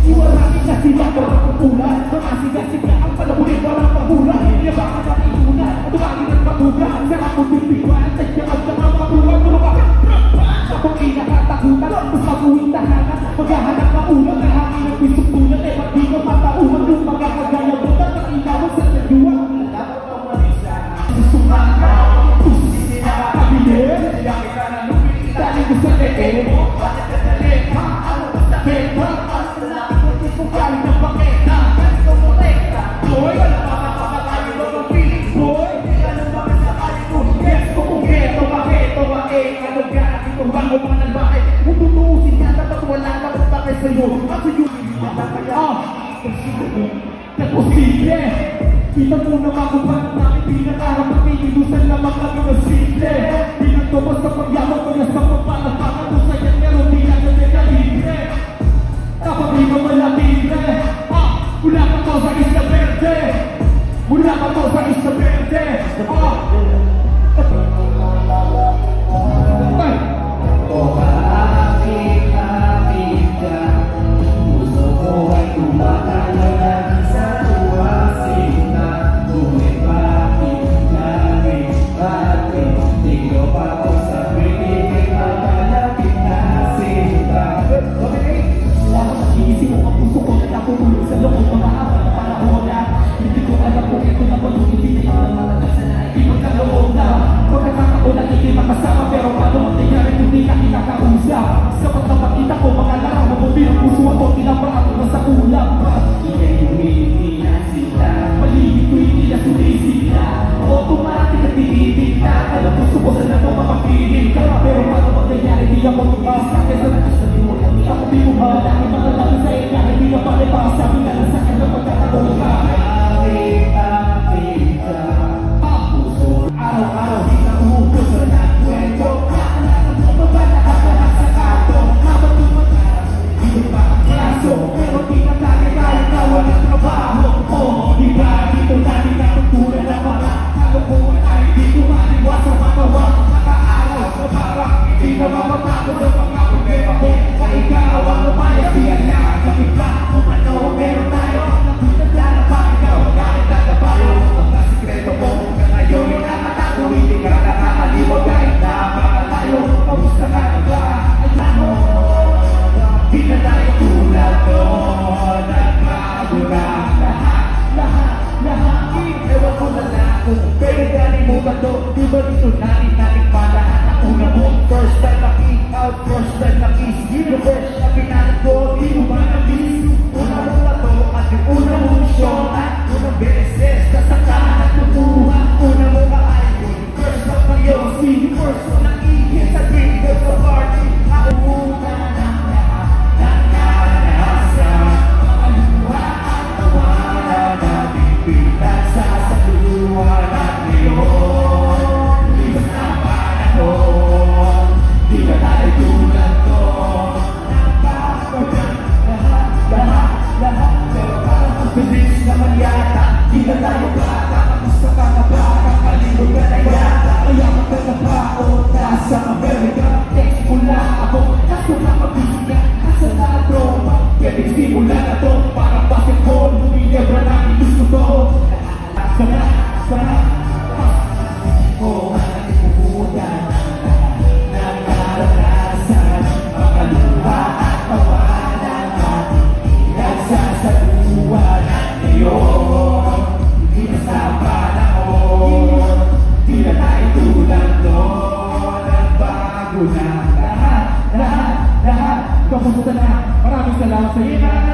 Iwalangin na sila para pagpulan. Makasigasig na ang palamunin para pagpulan. Yabangan na inunan at tumagin ang matugan. Sa kaputing bigwan, tadyang ang mga mabuhan. Pero bakit kapag inakatakutan, mas mabuhin tahanan. Maghahanap ka ulang, ang hangin ng pisong tulan. Eh, pag di ka matauhan, yung magkakagaya mo na ang inawan sa tadyuan. Dapat ang marisa. Susukan ka, pusin nila kabilis. Yakin ka na lumit, dali ko sa leeg. Bakit ka dali? Ano ba sa beba? Kung galing ng paketa, galing ng motekta. Boy, wala makakakakayo mo ng feelings, boy. Hindi ka nang makasakali ko. Yes, kung geto, maketo, ano gano'n itong bago mga nagbahay. Kung tutuusin niya, dapat wala na kung takay sa'yo. At sa'yo, hindi na kaya. Nagposible. Kita mo naman kung paano namin pinakarap at pinilusan lamang kami ng simple. Pinagtobos sa pagyaman ko na sa pagpalapangan mo sa'yo, pero di na ganyan libre. Kapag di ka malapigre, mula ka to sa Isla Verde. Mula ka to sa Isla Verde. O kaakit-akit ka, puso ko ay tumatalagan sa tuwasing na. Ngunit bakit namin, di ko pa ko sa pinigay magalapit na sinta. Iisip mo ang puso ko na napupulog sa loob mga habang na panahon na hindi ko alam kung ito na pag-ibig na ang mga kasanayan. Di magkaloob na pagkakataon at hindi makasama, pero paano mangyayari kung di na kinakausap? Sa pagkapakita ko mga larang na buti ng puso ako, kinapaan na sa ulam. Ika'y humiti na sila, Paligid ko hindi na sumisila, automatic at tinitita. Alam gusto ko sana ito makapiling ka, pero paano mangyayari di ako tumasa? Kesa nakasabi mo na di ako binuha. Dahil mga labi sa ina, hindi ka pala pa. Sabi nga lang sa akin na pagkakataon ka. akit-akit ka, puso Araw-araw di na umugot sa nagkwento. Kakalanan mo ba ba nakakalas sa kato? Habang tumatarap, hindi ba ang klaso? Pero di na tayo kawal ang trabaho. Di ba dito natin nakutura na mga kalukuhan ay di kumaliwas sa matawa. Nakaaraw sa parang hindi na mapapagod ang mga problema mo. Ikaw ang lumayas, diyan na kapit ka. Kung ano meron tayo, nakitagdala pa ikaw ang kahit nagkapayo. Mga sikreto mo hanggang ngayon inakatago, hindi ka nakakaliwag kahit nakakatayo. Kamusta ka na ba? Alam mo, di na tayo tulad doon. Nagbago na lahat. Ewan ko na lang kung pero kalimutan to. Di ba dito natin pa lahat ang una mo? First time na kick out, first time na kiss. Universe na pinalag ko, di mo ba na-miss? Una mo na to at yung una mong shot at unang beses nasakahan at tutuwa. Una mo ka ay universe na kayo. Universe na nag-iigit sa trigger sa party. Ako muna ng lahat ng naranasan. Makaluha at nawala na bibitan sa saluhan at ngayon. Lipas na panahon, di na tayo tulad ko. Lahat, pero parang ang bilis naman yata. Di na tayo bata, kamusta ka na ba? Kakalimutan ka na yata. Mayaman ka na ba o nasa Amerika? Text mo lang ako, kaso na mabigyan. Asa na ang tropa, pwedeng simula na to. Parang basketball, lumilebra namin gusto to. Sana ko ang ipuputan ng naranasan. Makaluha at tawanan natin nagsasaluhan at ngayon. Di na sa panahon, di na tayo tulad doon. Nagbago na lahat. Kamusta na? Maraming salamat sa iyo.